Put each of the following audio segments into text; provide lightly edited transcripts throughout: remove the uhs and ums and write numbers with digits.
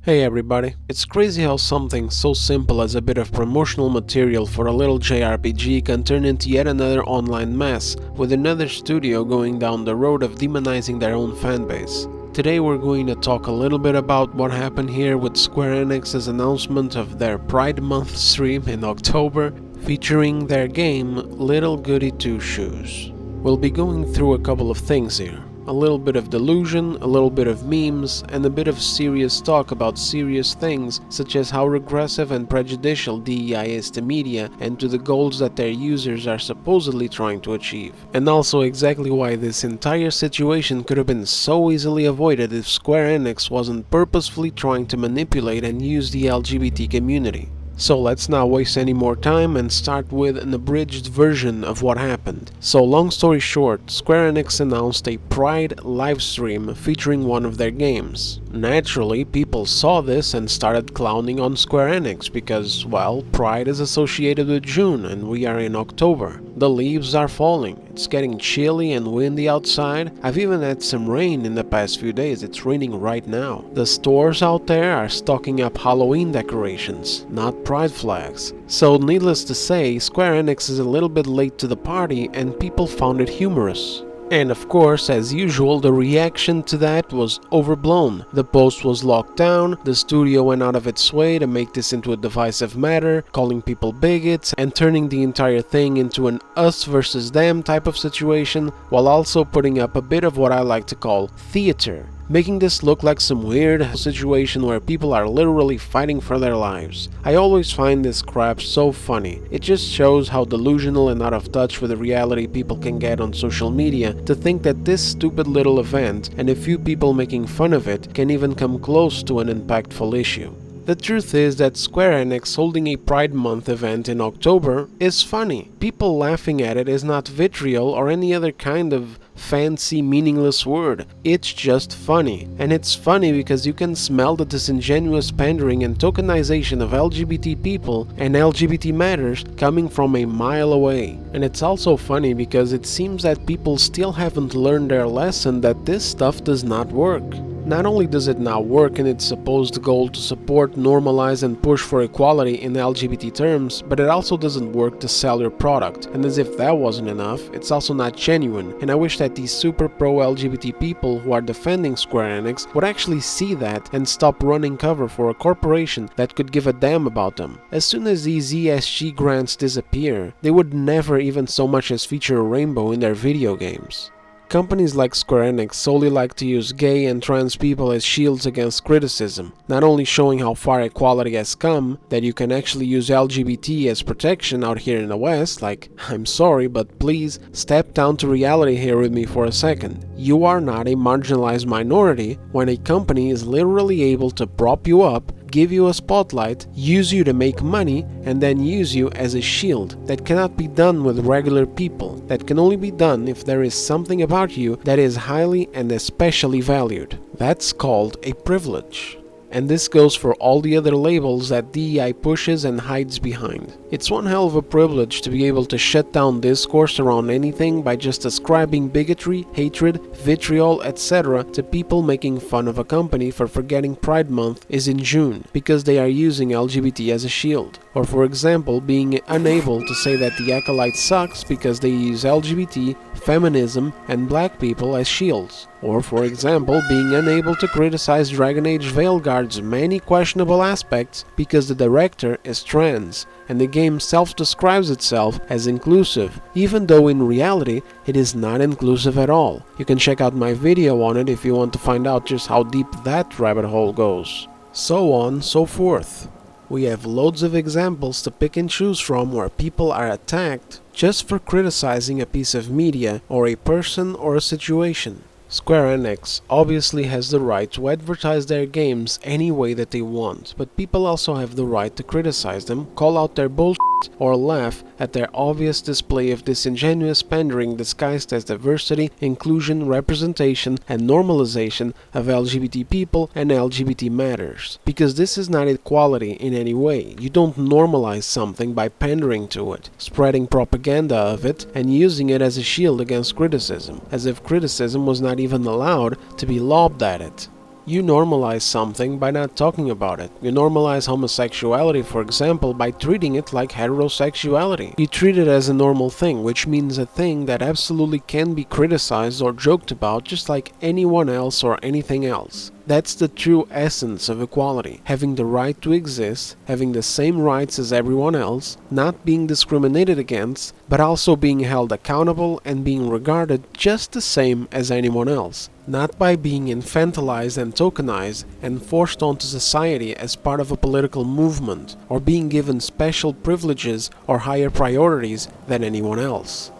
Hey everybody, it's crazy how something so simple as a bit of promotional material for a little JRPG can turn into yet another online mess, with another studio going down the road of demonizing their own fanbase. Today we're going to talk a little bit about what happened here with Square Enix's announcement of their Pride Month stream in October, featuring their game Little Goody Two Shoes. We'll be going through a couple of things here. A little bit of delusion, a little bit of memes, and a bit of serious talk about serious things such as how regressive and prejudicial DEI is to media and to the goals that their users are supposedly trying to achieve. And also exactly why this entire situation could have been so easily avoided if Square Enix wasn't purposefully trying to manipulate and use the LGBT community. So let's not waste any more time and start with an abridged version of what happened. So long story short, Square Enix announced a Pride livestream featuring one of their games. Naturally, people saw this and started clowning on Square Enix because, well, Pride is associated with June and we are in October. The leaves are falling, it's getting chilly and windy outside. I've even had some rain in the past few days, it's raining right now. The stores out there are stocking up Halloween decorations, not pride flags. So needless to say, Square Enix is a little bit late to the party and people found it humorous. And of course, as usual, the reaction to that was overblown. The post was locked down, the studio went out of its way to make this into a divisive matter, calling people bigots and turning the entire thing into an us versus them type of situation, while also putting up a bit of what I like to call theater, making this look like some weird situation where people are literally fighting for their lives. I always find this crap so funny. It just shows how delusional and out of touch with the reality people can get on social media to think that this stupid little event and a few people making fun of it can even come close to an impactful issue. The truth is that Square Enix holding a Pride Month event in October is funny. People laughing at it is not vitriol or any other kind of fancy meaningless word. It's just funny. And it's funny because you can smell the disingenuous pandering and tokenization of LGBT people and LGBT matters coming from a mile away. And it's also funny because it seems that people still haven't learned their lesson that this stuff does not work. Not only does it not work in its supposed goal to support, normalize, and push for equality in LGBT terms, but it also doesn't work to sell your product. And as if that wasn't enough, it's also not genuine. And I wish that these super pro-LGBT people who are defending Square Enix would actually see that and stop running cover for a corporation that could give a damn about them. As soon as these ESG grants disappear, they would never even so much as feature a rainbow in their video games. Companies like Square Enix solely like to use gay and trans people as shields against criticism, not only showing how far equality has come, that you can actually use LGBT as protection out here in the West, like, I'm sorry, but please step down to reality here with me for a second. You are not a marginalized minority when a company is literally able to prop you up, give you a spotlight, use you to make money, and then use you as a shield. That cannot be done with regular people. That can only be done if there is something about you that is highly and especially valued. That's called a privilege. And this goes for all the other labels that DEI pushes and hides behind. It's one hell of a privilege to be able to shut down discourse around anything by just ascribing bigotry, hatred, vitriol, etc. to people making fun of a company for forgetting Pride Month is in June because they are using LGBT as a shield. Or for example, being unable to say that the Acolyte sucks because they use LGBT, feminism, and black people as shields. Or for example, being unable to criticize Dragon Age Veilguard's many questionable aspects because the director is trans, and the game self-describes itself as inclusive, even though in reality it is not inclusive at all. You can check out my video on it if you want to find out just how deep that rabbit hole goes. So on, so forth. We have loads of examples to pick and choose from where people are attacked just for criticizing a piece of media or a person or a situation. Square Enix obviously has the right to advertise their games any way that they want, but people also have the right to criticize them, call out their bullshit, or laugh at their obvious display of disingenuous pandering disguised as diversity, inclusion, representation, and normalization of LGBT people and LGBT matters. Because this is not equality in any way. You don't normalize something by pandering to it, spreading propaganda of it, and using it as a shield against criticism, as if criticism was not even allowed to be lobbed at it. You normalize something by not talking about it. You normalize homosexuality, for example, by treating it like heterosexuality. You treat it as a normal thing, which means a thing that absolutely can be criticized or joked about just like anyone else or anything else. That's the true essence of equality, having the right to exist, having the same rights as everyone else, not being discriminated against, but also being held accountable and being regarded just the same as anyone else, not by being infantilized and tokenized and forced onto society as part of a political movement, or being given special privileges or higher priorities than anyone else.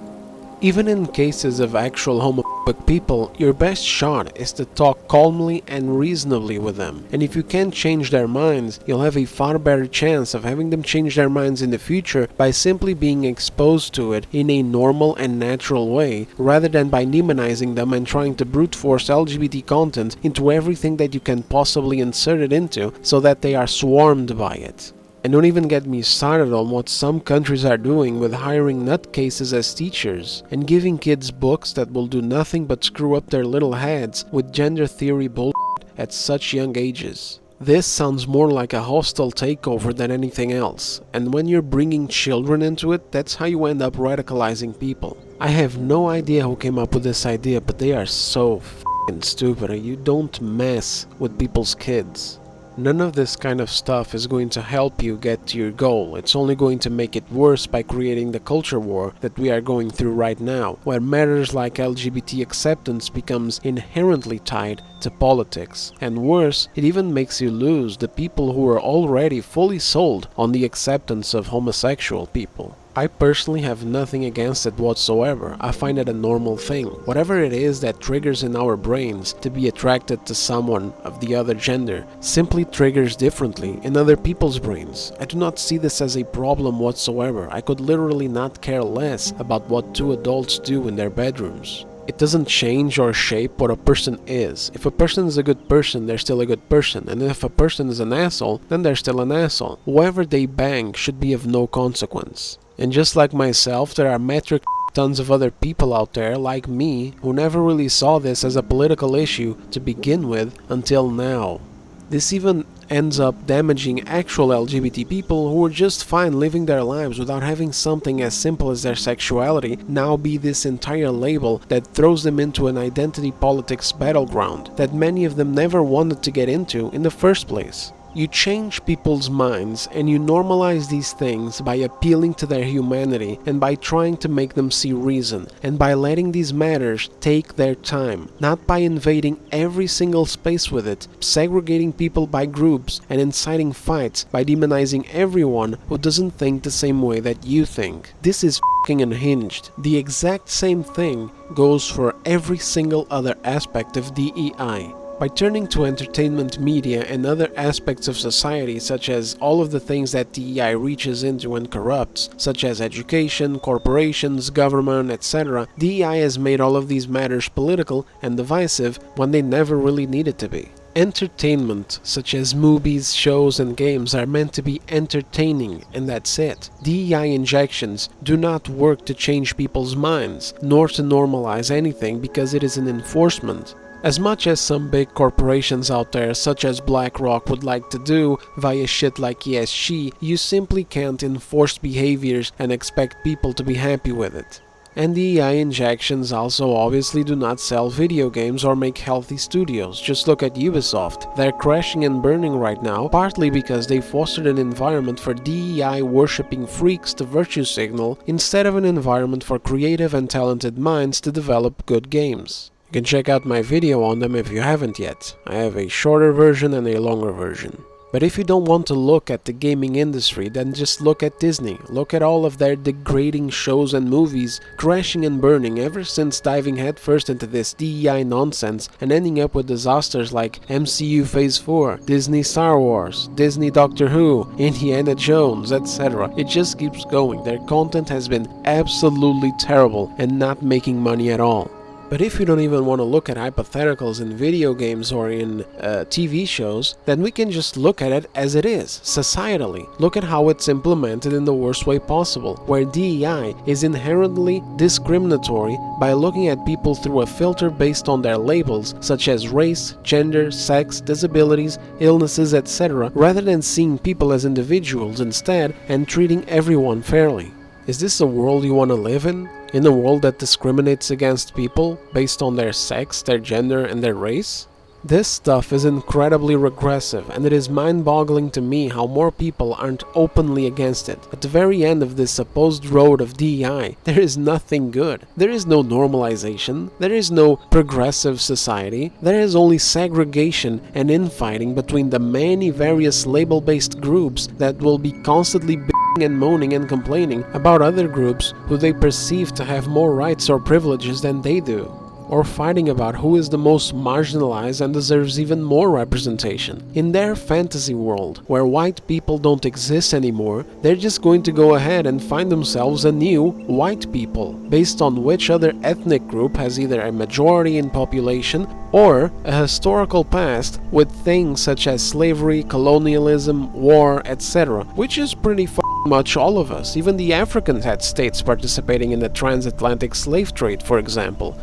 Even in cases of actual homophobic people, your best shot is to talk calmly and reasonably with them. And if you can't change their minds, you'll have a far better chance of having them change their minds in the future by simply being exposed to it in a normal and natural way, rather than by demonizing them and trying to brute force LGBT content into everything that you can possibly insert it into so that they are swarmed by it. And don't even get me started on what some countries are doing with hiring nutcases as teachers and giving kids books that will do nothing but screw up their little heads with gender theory bullshit at such young ages. This sounds more like a hostile takeover than anything else, and when you're bringing children into it, that's how you end up radicalizing people. I have no idea who came up with this idea, but they are so f***ing stupid. You don't mess with people's kids. None of this kind of stuff is going to help you get to your goal. It's only going to make it worse by creating the culture war that we are going through right now, where matters like LGBT acceptance becomes inherently tied to politics. And worse, it even makes you lose the people who are already fully sold on the acceptance of homosexual people. I personally have nothing against it whatsoever. I find it a normal thing. Whatever it is that triggers in our brains to be attracted to someone of the other gender simply triggers differently in other people's brains. I do not see this as a problem whatsoever. I could literally not care less about what two adults do in their bedrooms. It doesn't change or shape what a person is. If a person is a good person, they're still a good person. And if a person is an asshole, then they're still an asshole. Whoever they bang should be of no consequence. And just like myself, there are metric tons of other people out there like me who never really saw this as a political issue to begin with until now. This even ends up damaging actual LGBT people who were just fine living their lives without having something as simple as their sexuality now be this entire label that throws them into an identity politics battleground that many of them never wanted to get into in the first place. You change people's minds and you normalize these things by appealing to their humanity and by trying to make them see reason and by letting these matters take their time, not by invading every single space with it, segregating people by groups and inciting fights by demonizing everyone who doesn't think the same way that you think. This is f***ing unhinged. The exact same thing goes for every single other aspect of DEI. By turning to entertainment media and other aspects of society, such as all of the things that DEI reaches into and corrupts, such as education, corporations, government, etc., DEI has made all of these matters political and divisive when they never really needed to be. Entertainment, such as movies, shows, and games, are meant to be entertaining, and that's it. DEI injections do not work to change people's minds, nor to normalize anything because it is an enforcement. As much as some big corporations out there such as BlackRock would like to do via shit like ESG, you simply can't enforce behaviors and expect people to be happy with it. And DEI injections also obviously do not sell video games or make healthy studios. Just look at Ubisoft. They're crashing and burning right now, partly because they fostered an environment for DEI worshipping freaks to virtue signal instead of an environment for creative and talented minds to develop good games. You can check out my video on them if you haven't yet. I have a shorter version and a longer version. But if you don't want to look at the gaming industry, then just look at Disney. Look at all of their degrading shows and movies crashing and burning ever since diving headfirst into this DEI nonsense and ending up with disasters like MCU Phase 4, Disney Star Wars, Disney Doctor Who, Indiana Jones, etc. It just keeps going. Their content has been absolutely terrible and not making money at all. But if you don't even want to look at hypotheticals in video games or in TV shows, then we can just look at it as it is, societally. Look at how it's implemented in the worst way possible, where DEI is inherently discriminatory by looking at people through a filter based on their labels, such as race, gender, sex, disabilities, illnesses, etc., rather than seeing people as individuals instead and treating everyone fairly. Is this a world you want to live in? In a world that discriminates against people based on their sex, their gender, and their race? This stuff is incredibly regressive, and it is mind-boggling to me how more people aren't openly against it. At the very end of this supposed road of DEI, there is nothing good. There is no normalization, there is no progressive society, there is only segregation and infighting between the many various label-based groups that will be constantly bitching and moaning and complaining about other groups who they perceive to have more rights or privileges than they do, or fighting about who is the most marginalized and deserves even more representation. In their fantasy world, where white people don't exist anymore, they're just going to go ahead and find themselves a new white people, based on which other ethnic group has either a majority in population or a historical past with things such as slavery, colonialism, war, etc., which is pretty much all of us. Even the Africans had states participating in the transatlantic slave trade, for example.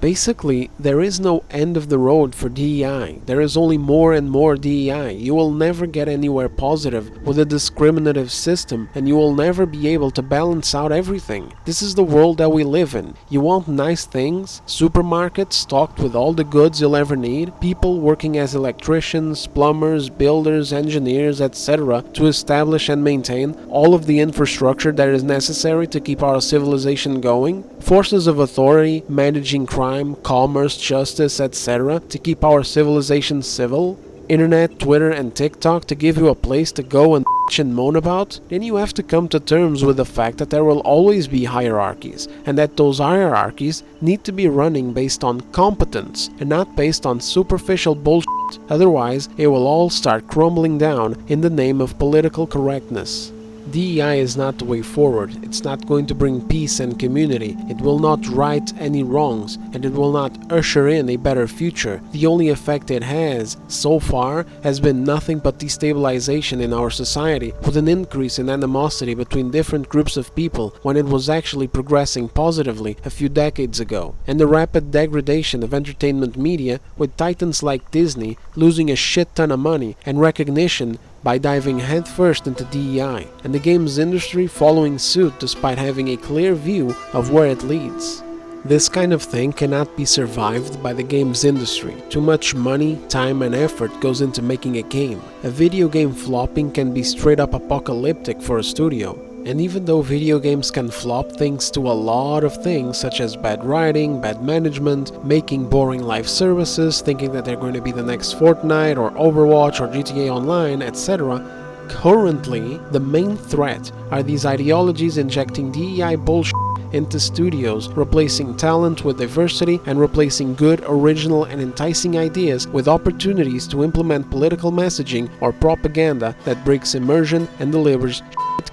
Basically, there is no end of the road for DEI. There is only more and more DEI. You will never get anywhere positive with a discriminative system, and you will never be able to balance out everything. This is the world that we live in. You want nice things, supermarkets stocked with all the goods you'll ever need, people working as electricians, plumbers, builders, engineers, etc. to establish and maintain all of the infrastructure that is necessary to keep our civilization going, forces of authority managing crime, commerce, justice, etc. to keep our civilization civil, internet, Twitter, and TikTok to give you a place to go and bitch and moan about, then you have to come to terms with the fact that there will always be hierarchies, and that those hierarchies need to be running based on competence and not based on superficial bullshit. Otherwise, it will all start crumbling down in the name of political correctness. DEI is not the way forward. It's not going to bring peace and community. It will not right any wrongs, and it will not usher in a better future. The only effect it has, so far, has been nothing but destabilization in our society, with an increase in animosity between different groups of people when it was actually progressing positively a few decades ago, and the rapid degradation of entertainment media, with titans like Disney losing a shit ton of money and recognition by diving headfirst into DEI, and the games industry following suit despite having a clear view of where it leads. This kind of thing cannot be survived by the games industry. Too much money, time, and effort goes into making a game. A video game flopping can be straight up apocalyptic for a studio. And even though video games can flop thanks to a lot of things such as bad writing, bad management, making boring live services, thinking that they're going to be the next Fortnite or Overwatch or GTA Online, etc., currently the main threat are these ideologies injecting DEI bullshit into studios, replacing talent with diversity and replacing good, original, and enticing ideas with opportunities to implement political messaging or propaganda that breaks immersion and delivers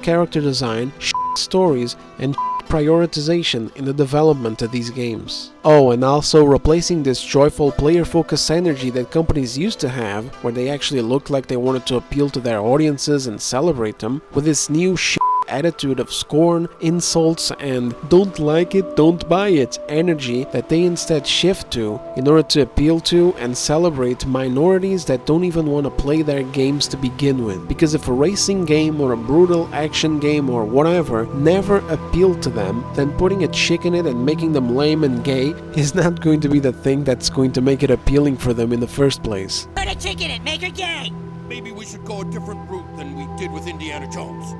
character design, stories, and prioritization in the development of these games. Oh, and also replacing this joyful player-focused energy that companies used to have, where they actually looked like they wanted to appeal to their audiences and celebrate them, with this new attitude of scorn, insults, and don't like it, don't buy it energy that they instead shift to in order to appeal to and celebrate minorities that don't even want to play their games to begin with. Because if a racing game or a brutal action game or whatever never appealed to them, then putting a chick in it and making them lame and gay is not going to be the thing that's going to make it appealing for them in the first place. Put a chick in it, make her gay! Maybe we should go a different route than we did with Indiana Jones.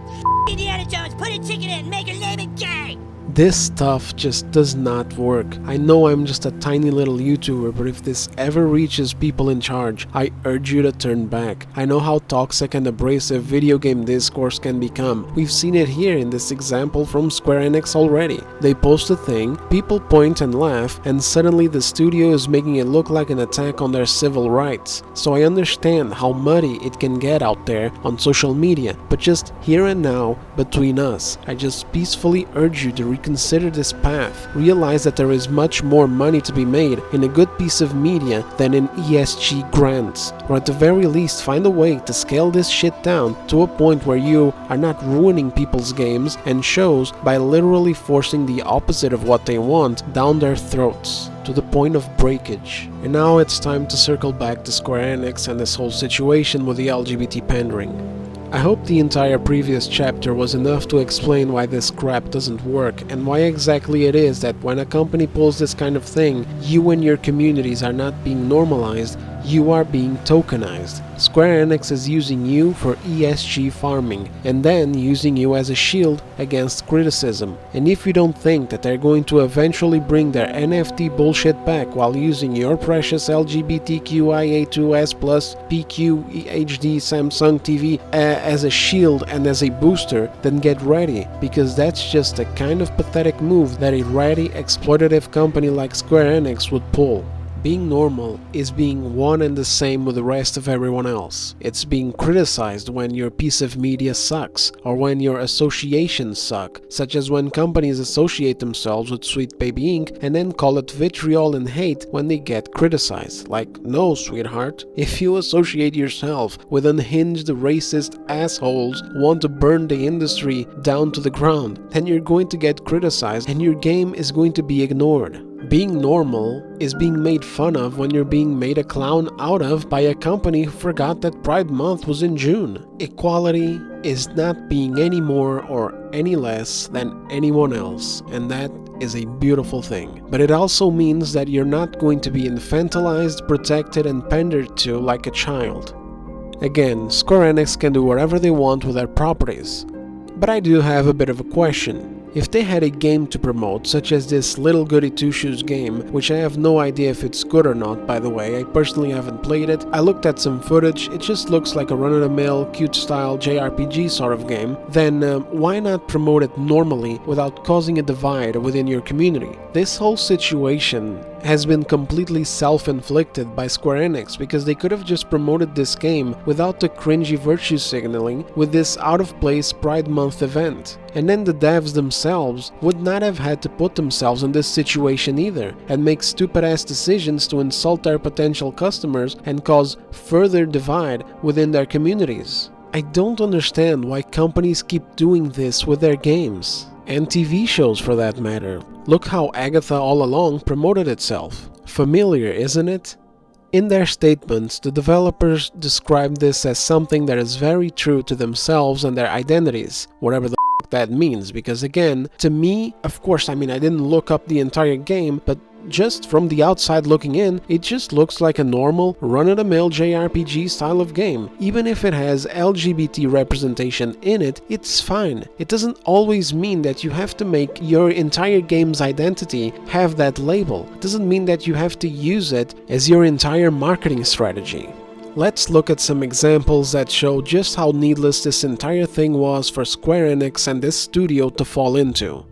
Indiana Jones, put a chick in it and make her name it gay! This stuff just does not work. I know I'm just a tiny little YouTuber, but if this ever reaches people in charge, I urge you to turn back. I know how toxic and abrasive video game discourse can become. We've seen it here in this example from Square Enix already. They post a thing, people point and laugh, and suddenly the studio is making it look like an attack on their civil rights. So I understand how muddy it can get out there on social media, but just here and now, between us, I just peacefully urge you to reconsider this path, realize that there is much more money to be made in a good piece of media than in ESG grants, or at the very least find a way to scale this shit down to a point where you are not ruining people's games and shows by literally forcing the opposite of what they want down their throats, to the point of breakage. And now it's time to circle back to Square Enix and this whole situation with the LGBT pandering. I hope the entire previous chapter was enough to explain why this crap doesn't work and why exactly it is that when a company pulls this kind of thing, you and your communities are not being normalized, you are being tokenized. Square Enix is using you for ESG farming and then using you as a shield against criticism. And if you don't think that they're going to eventually bring their NFT bullshit back while using your precious LGBTQIA2S plus PQHD Samsung TV as a shield and as a booster, then get ready, because that's just the kind of pathetic move that a ratty exploitative company like Square Enix would pull. Being normal is being one and the same with the rest of everyone else. It's being criticized when your piece of media sucks, or when your associations suck, such as when companies associate themselves with Sweet Baby Inc. and then call it vitriol and hate when they get criticized. Like, no, sweetheart, if you associate yourself with unhinged racist assholes who want to burn the industry down to the ground, then you're going to get criticized and your game is going to be ignored. Being normal is being made fun of when you're being made a clown out of by a company who forgot that Pride Month was in June. Equality is not being any more or any less than anyone else, and that is a beautiful thing. But it also means that you're not going to be infantilized, protected, and pandered to like a child. Again, Square Enix can do whatever they want with their properties. But I do have a bit of a question. If they had a game to promote, such as this Little Goody Two Shoes game, which I have no idea if it's good or not, by the way, I personally haven't played it. I looked at some footage, it just looks like a run-of-the-mill, cute-style JRPG sort of game, then why not promote it normally without causing a divide within your community? This whole situation has been completely self-inflicted by Square Enix, because they could have just promoted this game without the cringy virtue signaling with this out-of-place Pride Month event. And then the devs themselves would not have had to put themselves in this situation either, and make stupid-ass decisions to insult their potential customers and cause further divide within their communities. I don't understand why companies keep doing this with their games. And TV shows for that matter. Look how Agatha all along promoted itself. Familiar, isn't it? In their statements, the developers describe this as something that is very true to themselves and their identities, whatever the that means, because again, to me, of course, I mean, I didn't look up the entire game, but just from the outside looking in, it just looks like a normal, run-of-the-mill JRPG style of game. Even if it has LGBT representation in it, it's fine. It doesn't always mean that you have to make your entire game's identity have that label. It doesn't mean that you have to use it as your entire marketing strategy. Let's look at some examples that show just how needless this entire thing was for Square Enix and this studio to fall into.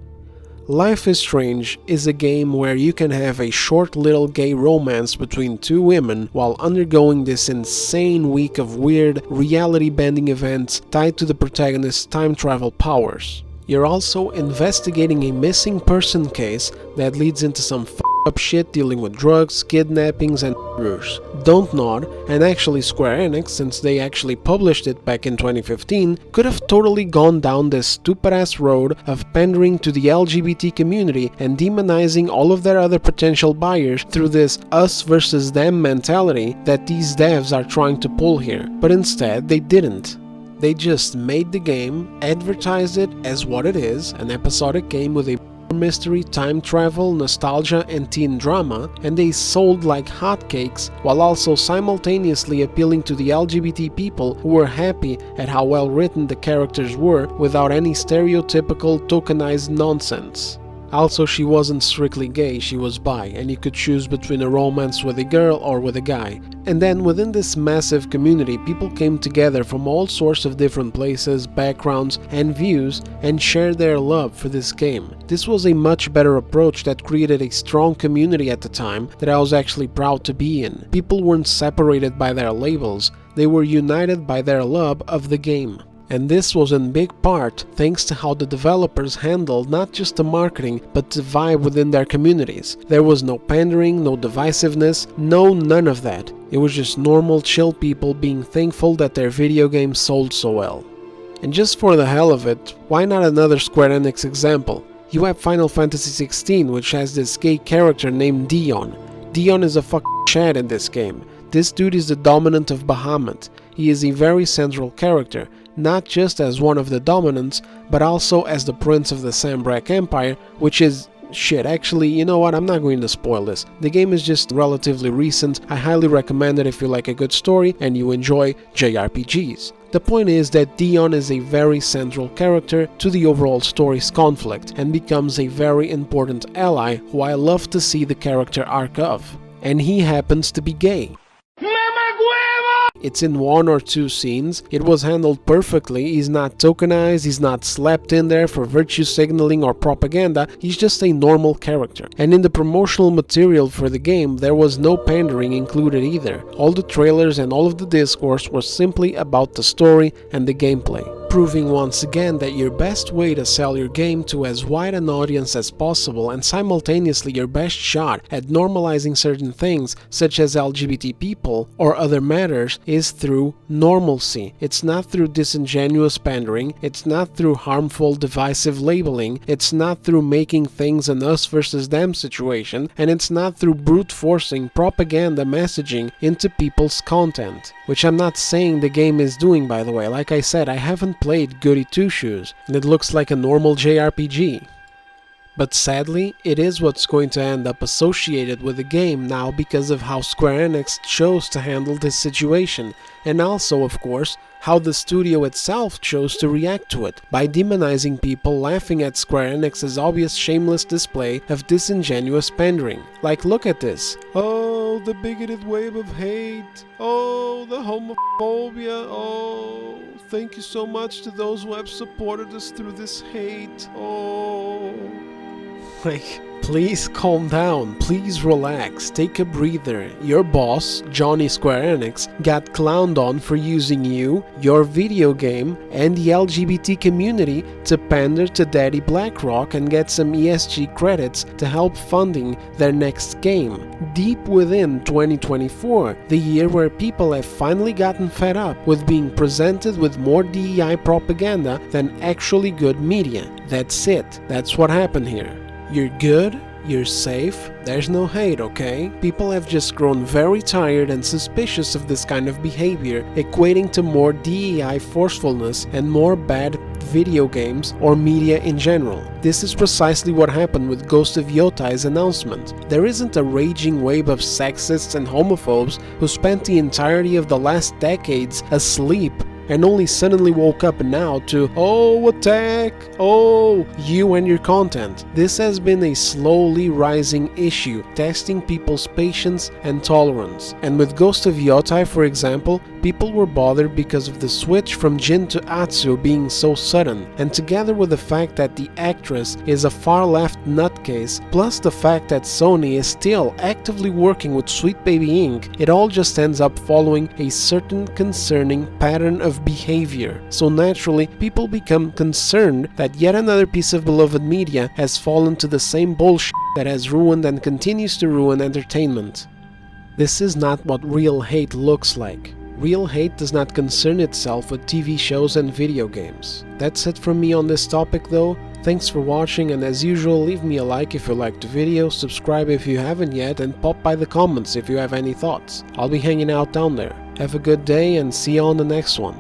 Life is Strange is a game where you can have a short little gay romance between two women while undergoing this insane week of weird reality-bending events tied to the protagonist's time travel powers. You're also investigating a missing person case that leads into some up shit dealing with drugs, kidnappings, and murders. Don't nod, and actually Square Enix, since they actually published it back in 2015, could have totally gone down this stupid-ass road of pandering to the LGBT community and demonizing all of their other potential buyers through this us versus them mentality that these devs are trying to pull here. But instead, they didn't. They just made the game, advertised it as what it is, an episodic game with a mystery, time travel, nostalgia, and teen drama, and they sold like hotcakes while also simultaneously appealing to the LGBT people who were happy at how well written the characters were without any stereotypical tokenized nonsense. Also, she wasn't strictly gay, she was bi, and you could choose between a romance with a girl or with a guy. And then within this massive community, people came together from all sorts of different places, backgrounds, and views, and shared their love for this game. This was a much better approach that created a strong community at the time that I was actually proud to be in. People weren't separated by their labels, they were united by their love of the game. And this was in big part thanks to how the developers handled not just the marketing, but the vibe within their communities. There was no pandering, no divisiveness, none of that. It was just normal, chill people being thankful that their video game sold so well. And just for the hell of it, why not another Square Enix example? You have Final Fantasy XVI, which has this gay character named Dion. Dion is a fucking Chad in this game. This dude is the dominant of Bahamut. He is a very central character, not just as one of the dominants, but also as the prince of the Sambrak Empire, which is shit. Actually, you know what, I'm not going to spoil this. The game is just relatively recent. I highly recommend it if you like a good story and you enjoy JRPGs. The point is that Dion is a very central character to the overall story's conflict and becomes a very important ally who I love to see the character arc of. And he happens to be gay. It's in 1 or 2 scenes, it was handled perfectly, he's not tokenized, he's not slapped in there for virtue signaling or propaganda, he's just a normal character. And in the promotional material for the game, there was no pandering included either. All the trailers and all of the discourse was simply about the story and the gameplay, proving once again that your best way to sell your game to as wide an audience as possible and simultaneously your best shot at normalizing certain things such as LGBT people or other matters is through normalcy. It's not through disingenuous pandering, it's not through harmful divisive labeling, it's not through making things an us versus them situation, and it's not through brute forcing propaganda messaging into people's content. Which I'm not saying the game is doing, by the way. Like I said, I haven't played Goody Two Shoes, and it looks like a normal JRPG. But sadly, it is what's going to end up associated with the game now because of how Square Enix chose to handle this situation, and also, of course, how the studio itself chose to react to it, by demonizing people laughing at Square Enix's obvious shameless display of disingenuous pandering. Like, look at this. Oh, the bigoted wave of hate. Oh, the homophobia. Oh, thank you so much to those who have supported us through this hate. Oh. Like, please calm down, please relax, take a breather. Your boss, Johnny Square Enix, got clowned on for using you, your video game, and the LGBT community to pander to Daddy BlackRock and get some ESG credits to help funding their next game. Deep within 2024, the year where people have finally gotten fed up with being presented with more DEI propaganda than actually good media. That's it, that's what happened here. You're good, you're safe, there's no hate, okay? People have just grown very tired and suspicious of this kind of behavior, equating to more DEI forcefulness and more bad video games or media in general. This is precisely what happened with Ghost of Yotai's announcement. There isn't a raging wave of sexists and homophobes who spent the entirety of the last decades asleep and only suddenly woke up now to, oh, attack, oh, you and your content. This has been a slowly rising issue, testing people's patience and tolerance. And with Ghost of Yotai, for example, people were bothered because of the switch from Jin to Atsu being so sudden, and together with the fact that the actress is a far-left nutcase, plus the fact that Sony is still actively working with Sweet Baby Inc., it all just ends up following a certain concerning pattern of behavior. So naturally, people become concerned that yet another piece of beloved media has fallen to the same bullshit that has ruined and continues to ruin entertainment. This is not what real hate looks like. Real hate does not concern itself with TV shows and video games. That's it from me on this topic though. Thanks for watching, and as usual, leave me a like if you liked the video, subscribe if you haven't yet, and pop by the comments if you have any thoughts. I'll be hanging out down there. Have a good day and see you on the next one.